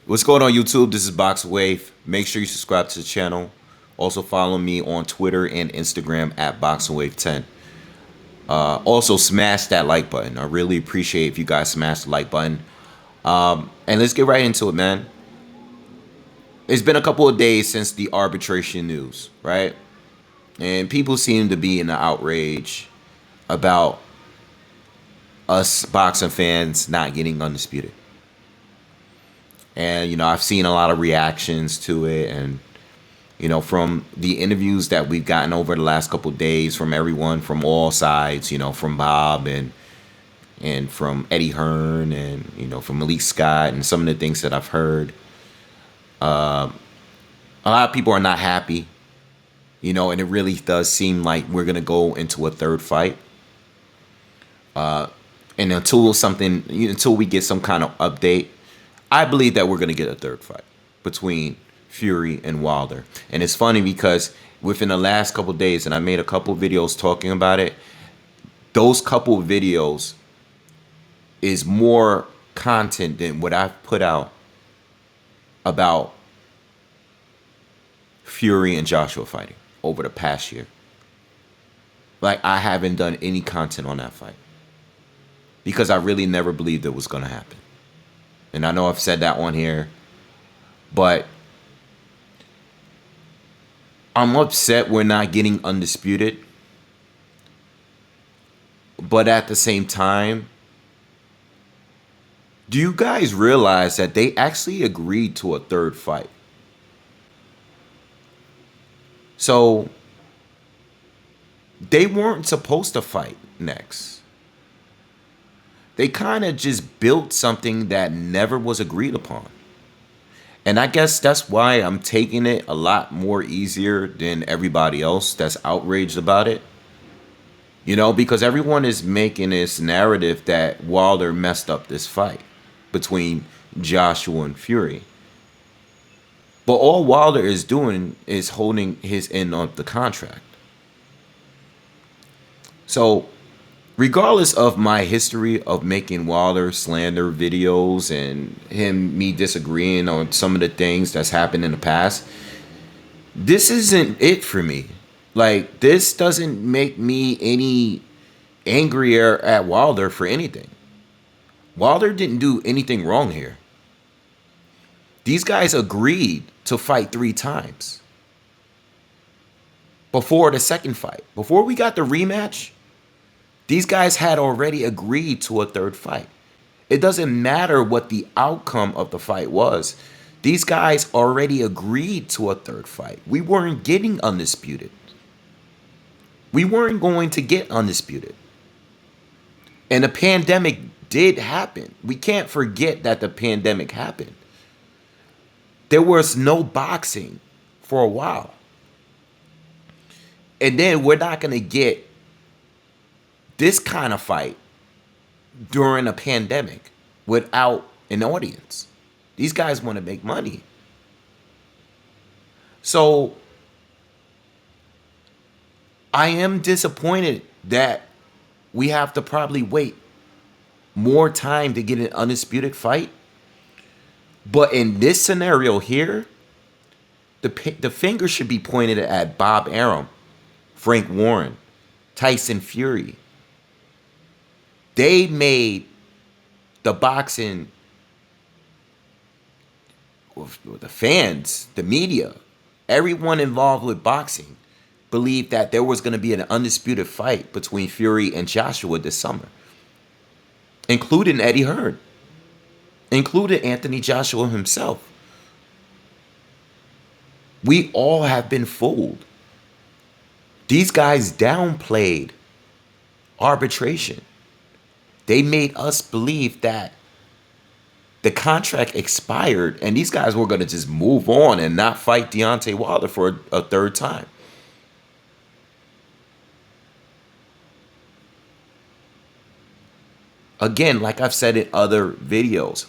What's going on YouTube? This is BoxingWave. Make sure you subscribe to the channel. Also follow me on Twitter and Instagram at BoxingWave10. Also smash that like button. I really appreciate if you guys smash the like button. And let's get right into it, man. It's been a couple of days since the arbitration news, right? And people seem to be in the outrage about us boxing fans not getting undisputed. And I've seen a lot of reactions to it, and from the interviews that we've gotten over the last couple of days from everyone from all sides, from Bob and from Eddie Hearn and from Malik Scott and some of the things that I've heard, a lot of people are not happy, and it really does seem like we're gonna go into a third fight. And until we get some kind of update, I believe that we're gonna get a third fight between Fury and Wilder. And it's funny because within the last couple of days, and I made a couple of videos talking about it, those couple of videos is more content than what I've put out about Fury and Joshua fighting over the past year. Like, I haven't done any content on that fight because I really never believed it was going to happen. And I know I've said that on here, but I'm upset we're not getting undisputed. But at the same time, do you guys realize that they actually agreed to a third fight? So they weren't supposed to fight next. They kind of just built something that never was agreed upon. And I guess that's why I'm taking it a lot more easier than everybody else that's outraged about it. Because everyone is making this narrative that Wilder messed up this fight between Joshua and Fury. But all Wilder is doing is holding his end of the contract. So, regardless of my history of making Wilder slander videos and me disagreeing on some of the things that's happened in the past, this isn't it for me. Like, this doesn't make me any angrier at Wilder for anything. Wilder didn't do anything wrong here. These guys agreed to fight 3 times before the second fight. Before we got the rematch, these guys had already agreed to a third fight. It doesn't matter what the outcome of the fight was. These guys already agreed to a third fight. We weren't getting undisputed. We weren't going to get undisputed. And the pandemic did happen. We can't forget that the pandemic happened. There was no boxing for a while. And then we're not going to get this kind of fight during a pandemic without an audience. These guys want to make money. So I am disappointed that we have to probably wait more time to get an undisputed fight. But in this scenario here, the finger should be pointed at Bob Arum, Frank Warren, Tyson Fury. They made the boxing, the fans, the media, everyone involved with boxing believed that there was going to be an undisputed fight between Fury and Joshua this summer, including Eddie Hearn, including Anthony Joshua himself. We all have been fooled. These guys downplayed arbitration. They made us believe that the contract expired and these guys were going to just move on and not fight Deontay Wilder for a third time. Again, like I've said in other videos,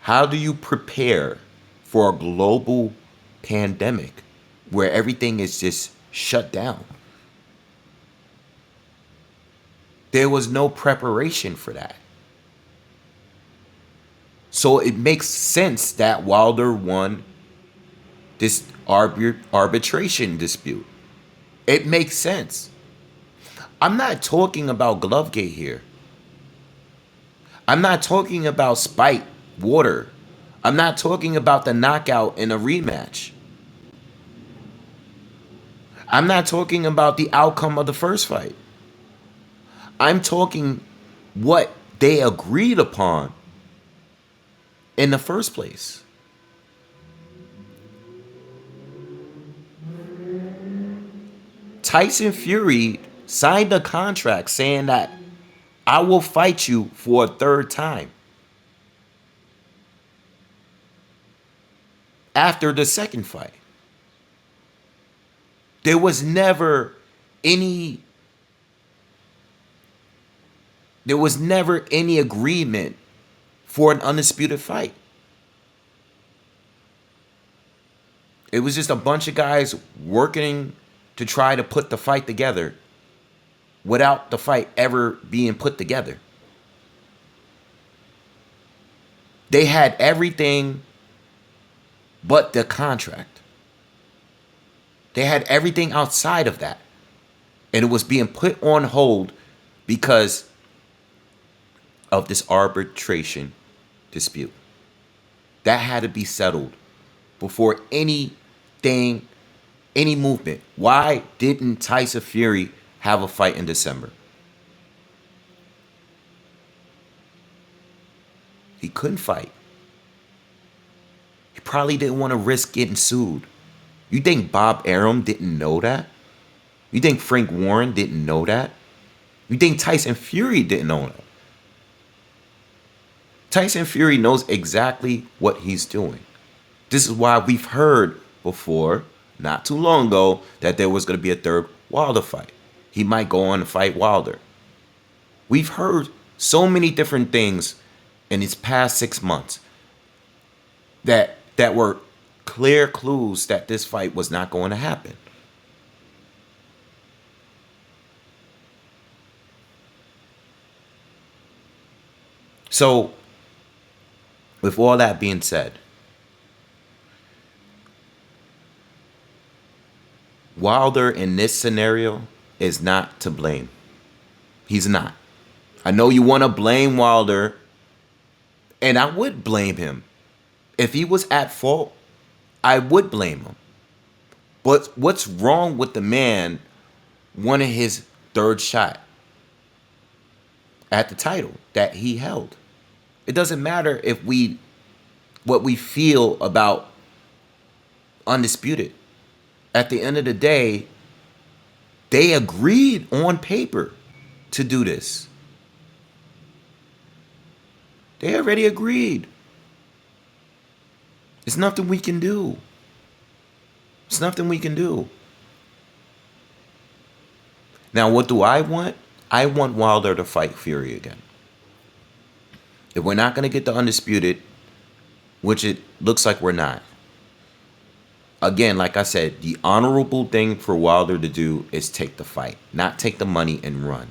how do you prepare for a global pandemic where everything is just shut down? There was no preparation for that. So it makes sense that Wilder won this arbitration dispute. It makes sense. I'm not talking about Glovegate here. I'm not talking about spite, water. I'm not talking about the knockout in a rematch. I'm not talking about the outcome of the first fight. I'm talking what they agreed upon in the first place. Tyson Fury signed a contract saying that I will fight you for a third time after the second fight. There was never any agreement for an undisputed fight. It was just a bunch of guys working to try to put the fight together without the fight ever being put together. They had everything but the contract. They had everything outside of that. And it was being put on hold because of this arbitration dispute. That had to be settled before any movement. Why didn't Tyson Fury have a fight in December? He couldn't fight. He probably didn't want to risk getting sued. You think Bob Arum didn't know that? You think Frank Warren didn't know that? You think Tyson Fury didn't know that? Tyson Fury knows exactly what he's doing. This is why we've heard before, not too long ago, that there was going to be a third Wilder fight. He might go on to fight Wilder. We've heard so many different things in these past 6 months that were clear clues that this fight was not going to happen. So, with all that being said, Wilder in this scenario is not to blame. He's not. I know you want to blame Wilder, and I would blame him. If he was at fault, I would blame him. But what's wrong with the man wanting his third shot at the title that he held? It doesn't matter if what we feel about Undisputed. At the end of the day, they agreed on paper to do this. They already agreed. It's nothing we can do. It's nothing we can do. Now, what do I want? I want Wilder to fight Fury again. If we're not going to get the Undisputed, which it looks like we're not, again, like I said, the honorable thing for Wilder to do is take the fight, not take the money and run.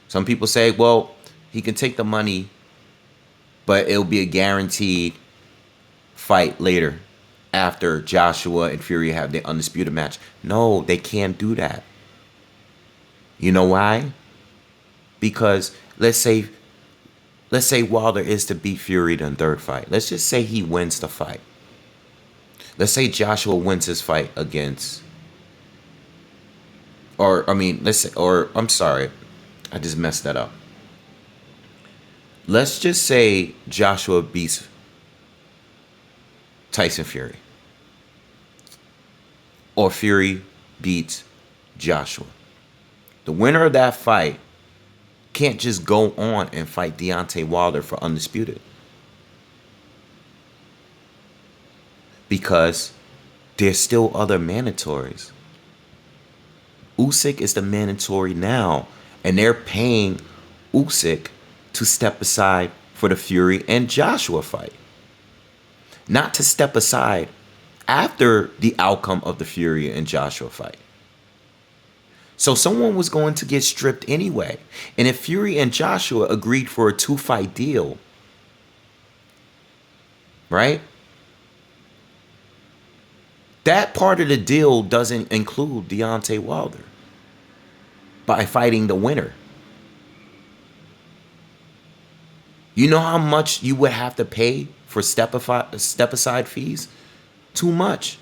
Some people say, well, he can take the money, but it'll be a guaranteed fight later after Joshua and Fury have their Undisputed match. No, they can't do that. You know why? Because let's say Wilder is to beat Fury in the third fight. Let's just say he wins the fight. Let's say Joshua wins his fight against, I'm sorry, I just messed that up. Let's just say Joshua beats Tyson Fury. Or Fury beats Joshua. The winner of that fight can't just go on and fight Deontay Wilder for Undisputed. Because there's still other mandatories. Usyk is the mandatory now, and they're paying Usyk to step aside for the Fury and Joshua fight. Not to step aside after the outcome of the Fury and Joshua fight. So someone was going to get stripped anyway. And if Fury and Joshua agreed for a 2-fight deal, right? That part of the deal doesn't include Deontay Wilder by fighting the winner. You know how much you would have to pay for step aside fees? Too much.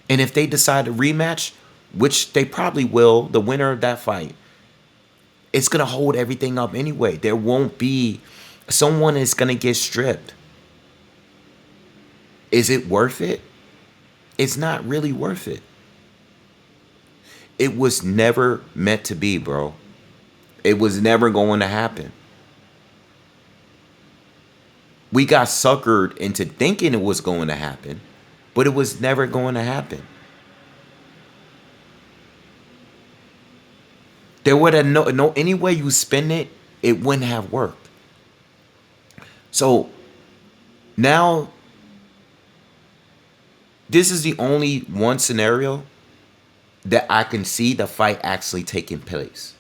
And if they decide to rematch, which they probably will, the winner of that fight, it's going to hold everything up anyway. There won't be, someone is going to get stripped. Is it worth it? It's not really worth it. It was never meant to be, bro. It was never going to happen. We got suckered into thinking it was going to happen, but it was never going to happen. There would have no any way you spin it, it wouldn't have worked. So now this is the only one scenario that I can see the fight actually taking place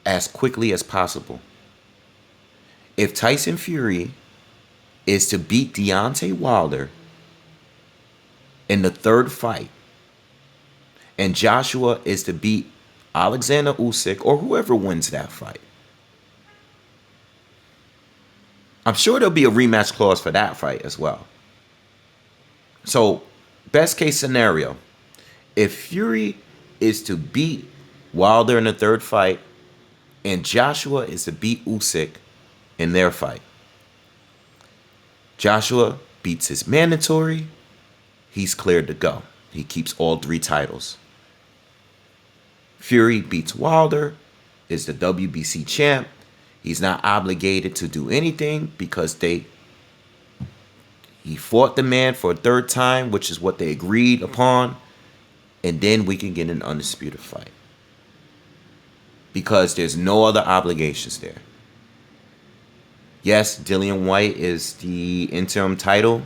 as quickly as possible. If Tyson Fury is to beat Deontay Wilder in the third fight, and Joshua is to beat Alexander Usyk or whoever wins that fight, I'm sure there'll be a rematch clause for that fight as well. So, best case scenario, if Fury is to beat Wilder in the third fight and Joshua is to beat Usyk in their fight, Joshua beats his mandatory, he's cleared to go. He keeps all 3 titles. Fury beats Wilder, is the WBC champ. He's not obligated to do anything because he fought the man for a third time, which is what they agreed upon. And then we can get an undisputed fight. Because there's no other obligations there. Yes, Dillian White is the interim title,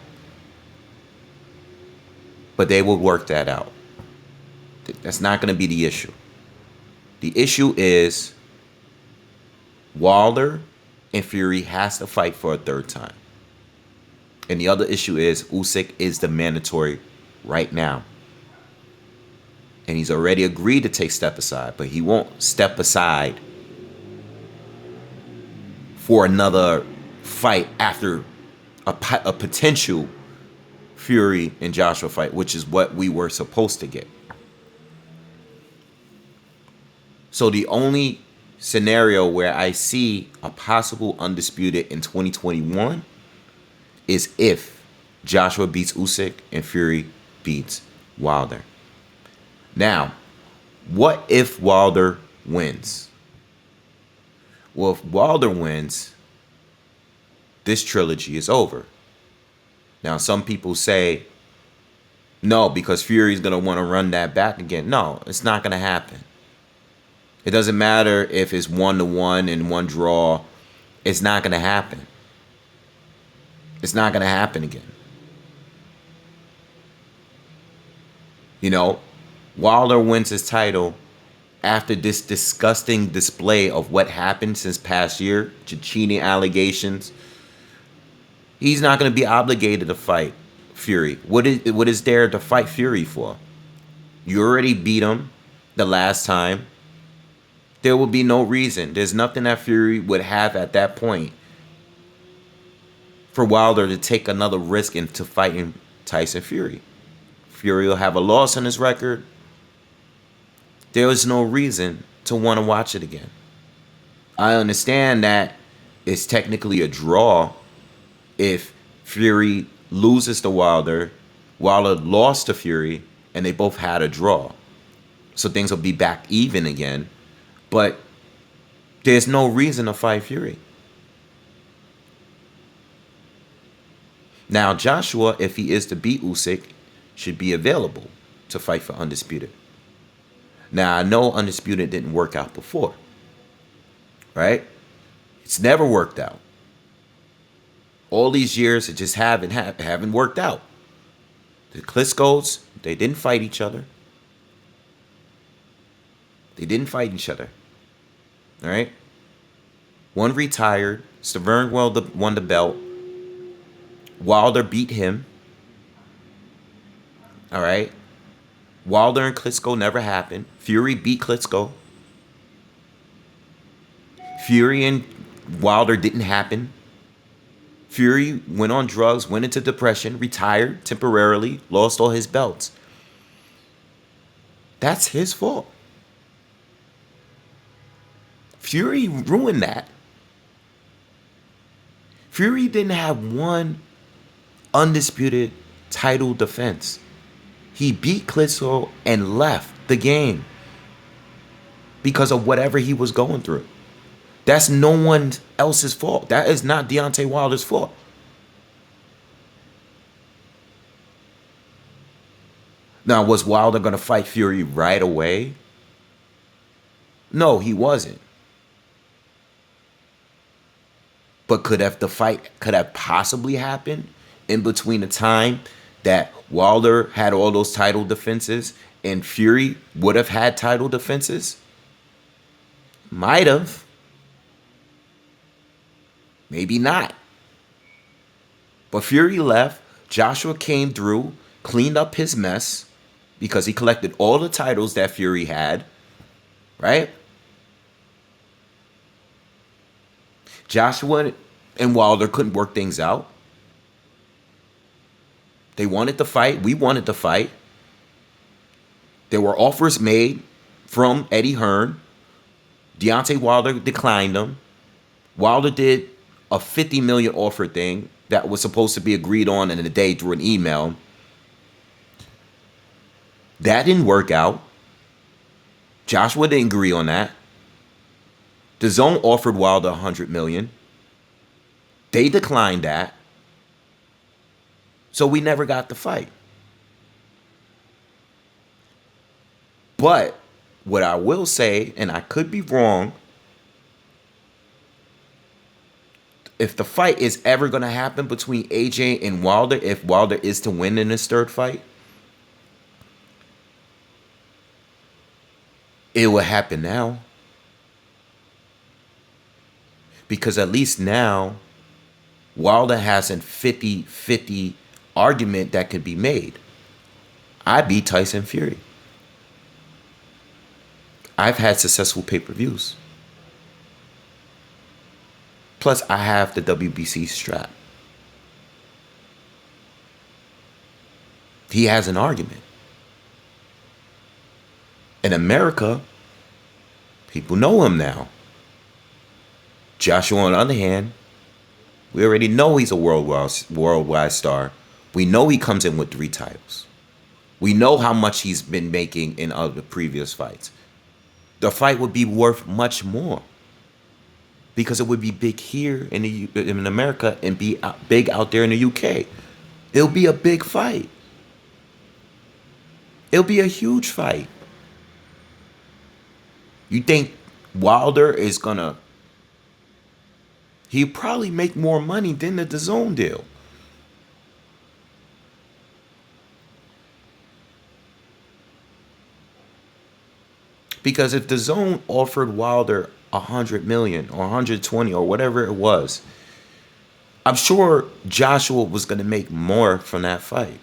but they will work that out. That's not going to be the issue. The issue is Wilder and Fury has to fight for a third time. And the other issue is Usyk is the mandatory right now. And he's already agreed to take step aside, but he won't step aside for another fight after a potential Fury and Joshua fight, which is what we were supposed to get. So the only scenario where I see a possible undisputed in 2021 is if Joshua beats Usyk and Fury beats Wilder. Now, what if Wilder wins? Well, if Wilder wins, this trilogy is over. Now, some people say, no, because Fury's going to want to run that back again. No, it's not going to happen. It doesn't matter if it's 1-1 and 1 draw. It's not going to happen. It's not going to happen again. You know, Wilder wins his title after this disgusting display of what happened since past year, cheating allegations. He's not going to be obligated to fight Fury. What is there to fight Fury for? You already beat him the last time. There will be no reason. There's nothing that Fury would have at that point for Wilder to take another risk into fighting Tyson Fury. Fury will have a loss on his record. There is no reason to want to watch it again. I understand that it's technically a draw if Fury loses to Wilder, Wilder lost to Fury, and they both had a draw. So things will be back even again. But there's no reason to fight Fury. Now, Joshua, if he is to beat Usyk, should be available to fight for Undisputed. Now, I know Undisputed didn't work out before, right? It's never worked out. All these years, it just haven't worked out. The Klitschko's, they didn't fight each other. They didn't fight each other. All right? One retired. Severn won the belt. Wilder beat him. All right. Wilder and Klitschko never happened. Fury beat Klitschko. Fury and Wilder didn't happen. Fury went on drugs, went into depression, retired temporarily, lost all his belts. That's his fault. Fury ruined that. Fury didn't have one undisputed title defense. He beat Klitschko and left the game because of whatever he was going through. That's no one else's fault. That is not Deontay Wilder's fault. Now, was Wilder going to fight Fury right away? No, he wasn't. But the fight could have possibly happened in between the time that Wilder had all those title defenses and Fury would have had title defenses? Might have. Maybe not. But Fury left. Joshua came through, cleaned up his mess because he collected all the titles that Fury had, right? Joshua and Wilder couldn't work things out. They wanted to fight. We wanted to fight. There were offers made from Eddie Hearn. Deontay Wilder declined them. Wilder did a $50 million offer thing that was supposed to be agreed on in a day through an email. That didn't work out. Joshua didn't agree on that. The Zone offered Wilder $100 million. They declined that. So we never got the fight. But what I will say, and I could be wrong, if the fight is ever going to happen between AJ and Wilder, if Wilder is to win in his third fight, it will happen now. Because at least now, Wilder has a 50-50 argument that could be made. I beat Tyson Fury. I've had successful pay-per-views. Plus, I have the WBC strap. He has an argument. In America, people know him now. Joshua, on the other hand, we already know he's a worldwide star. We know he comes in with 3 titles. We know how much he's been making in other previous fights. The fight would be worth much more because it would be big here in America and be big out there in the UK. It'll be a big fight. It'll be a huge fight. You think Wilder is gonna... He'll probably make more money than the DAZN deal. Because if DAZN offered Wilder $100 million or 120 or whatever it was, I'm sure Joshua was going to make more from that fight.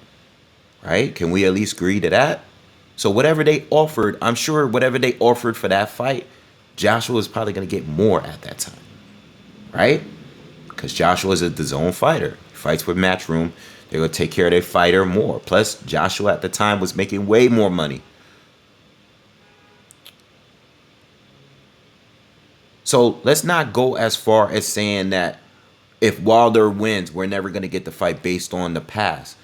Right? Can we at least agree to that? So whatever they offered, I'm sure whatever they offered for that fight, Joshua is probably going to get more at that time. Right? Because Joshua is a DAZN fighter. He fights with Matchroom. They're going to take care of their fighter more. Plus, Joshua at the time was making way more money. So let's not go as far as saying that if Wilder wins, we're never going to get the fight based on the past.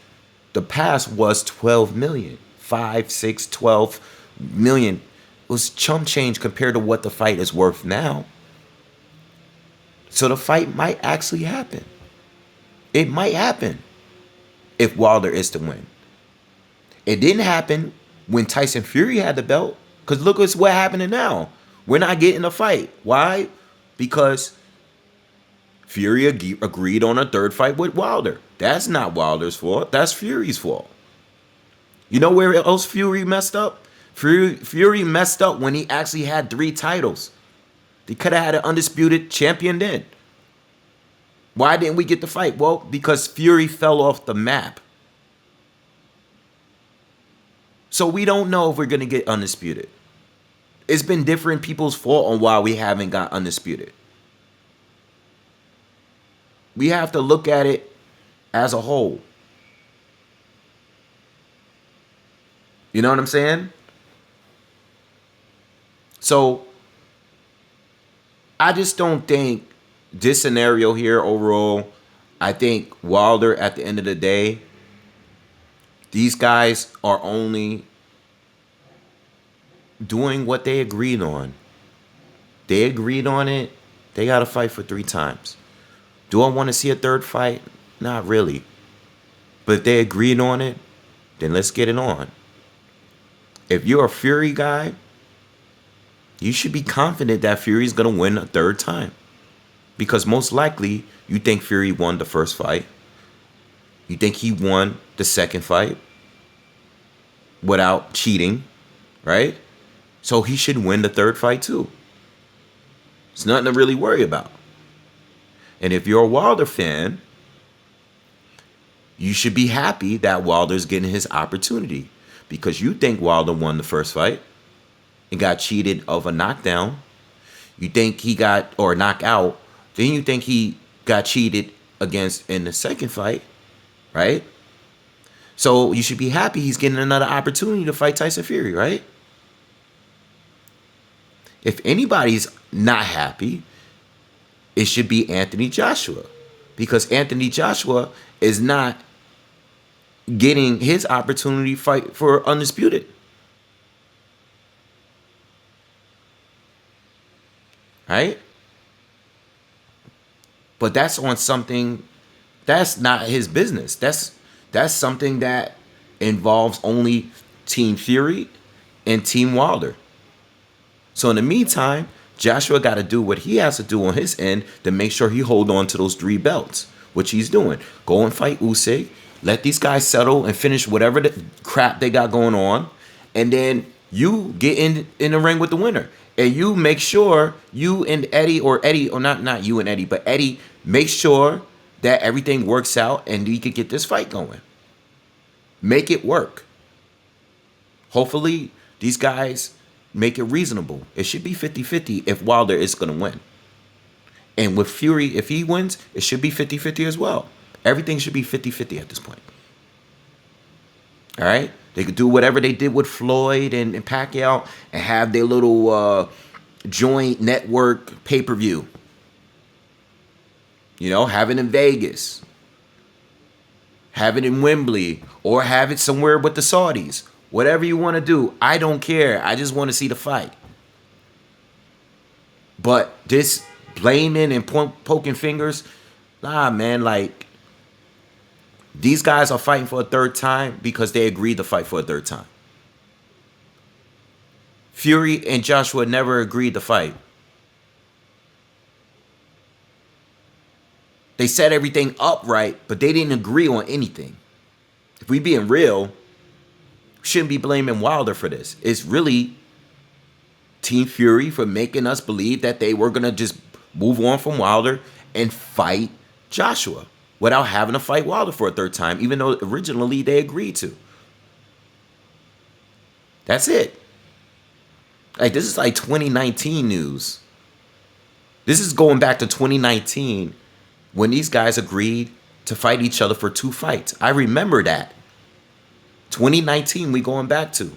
The past was 12 million. 5, 6, 12 million. It was chump change compared to what the fight is worth now. So the fight might actually happen. It might happen if Wilder is to win. It didn't happen when Tyson Fury had the belt. Because look at what's happening now. We're not getting a fight. Why? Because Fury agreed on a third fight with Wilder. That's not Wilder's fault. That's Fury's fault. You know where else Fury messed up? Fury messed up when he actually had 3 titles. They could have had an undisputed champion then. Why didn't we get the fight? Well, because Fury fell off the map. So we don't know if we're going to get undisputed. It's been different people's fault on why we haven't got undisputed. We have to look at it as a whole. You know what I'm saying? So I just don't think this scenario here overall, I think Wilder at the end of the day, these guys are only doing what they agreed on. They agreed on it. They got to fight for 3 times. Do I want to see a third fight? Not really. But if they agreed on it, then let's get it on. If you're a Fury guy, you should be confident that Fury's going to win a third time. Because most likely, you think Fury won the first fight. You think he won the second fight without cheating, right? So he should win the third fight too. It's nothing to really worry about. And if you're a Wilder fan, you should be happy that Wilder's getting his opportunity. Because you think Wilder won the first fight and got cheated of a knockdown. You think he got, or knockout. Then you think he got cheated against in the second fight, right? So you should be happy he's getting another opportunity to fight Tyson Fury, right? If anybody's not happy, it should be Anthony Joshua. Because Anthony Joshua is not getting his opportunity to fight for undisputed. Right? But that's on something that's not his business. That's something that involves only Team Fury and Team Wilder. So in the meantime, Joshua got to do what he has to do on his end to make sure he hold on to those 3 belts, which he's doing. Go and fight Usyk. Let these guys settle and finish whatever the crap they got going on. And then you get in the ring with the winner. And you make sure you and Eddie, or not you and Eddie, but Eddie, make sure that everything works out and you can get this fight going. Make it work. Hopefully, these guys make it reasonable. It should be 50-50 if Wilder is going to win. And with Fury, if he wins, it should be 50-50 as well. Everything should be 50-50 at this point. All right? They could do whatever they did with Floyd and Pacquiao and have their little joint network pay-per-view. You know, have it in Vegas. Have it in Wembley. Or have it somewhere with the Saudis. Whatever you want to do. I don't care. I just want to see the fight. But this blaming and poking fingers, nah, man, like, these guys are fighting for a third time because they agreed to fight for a third time. Fury and Joshua never agreed to fight. They set everything up right, but they didn't agree on anything. If we being real, we shouldn't be blaming Wilder for this. It's really Team Fury for making us believe that they were going to just move on from Wilder and fight Joshua without having to fight Wilder for a third time, even though originally they agreed to. That's it. Like, this is like 2019 news. This is going back to 2019 when these guys agreed to fight each other for 2 fights. I remember that. 2019 we going back to.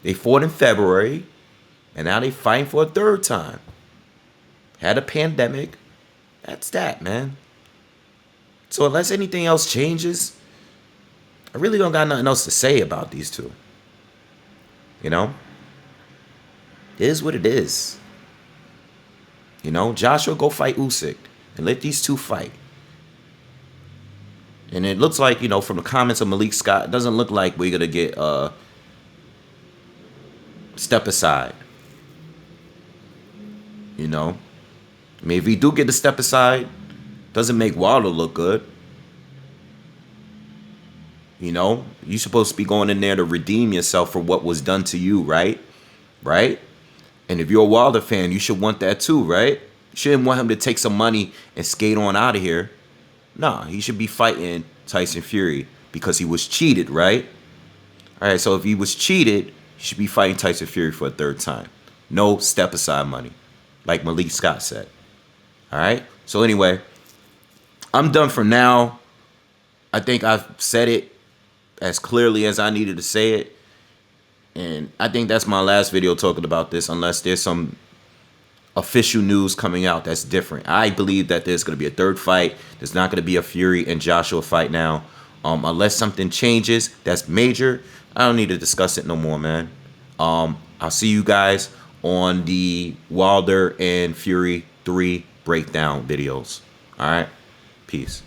They fought in February, and now they fighting for a third time. Had a pandemic. That's that, man. So unless anything else changes, I really don't got nothing else to say about these two. You know? It is what it is. You know, Joshua go fight Usyk and let these two fight. And it looks like, you know, from the comments of Malik Scott, it doesn't look like we're going to get step aside. You know? I mean, if we do get the step aside, doesn't make Wilder look good. You know? You're supposed to be going in there to redeem yourself for what was done to you, right? Right? And if you're a Wilder fan, you should want that too, right? You shouldn't want him to take some money and skate on out of here. Nah, he should be fighting Tyson Fury because he was cheated, right? All right, so if he was cheated, he should be fighting Tyson Fury for a third time. No step aside money, like Malik Scott said. All right, so anyway, I'm done for now. I think I've said it as clearly as I needed to say it. And I think that's my last video talking about this, unless there's some official news coming out that's different. I believe that there's going to be a third fight. There's not going to be a Fury and Joshua fight now. Unless something changes that's major, I don't need to discuss it no more, man. I'll see you guys on the Wilder and Fury 3 breakdown videos. All right? Peace.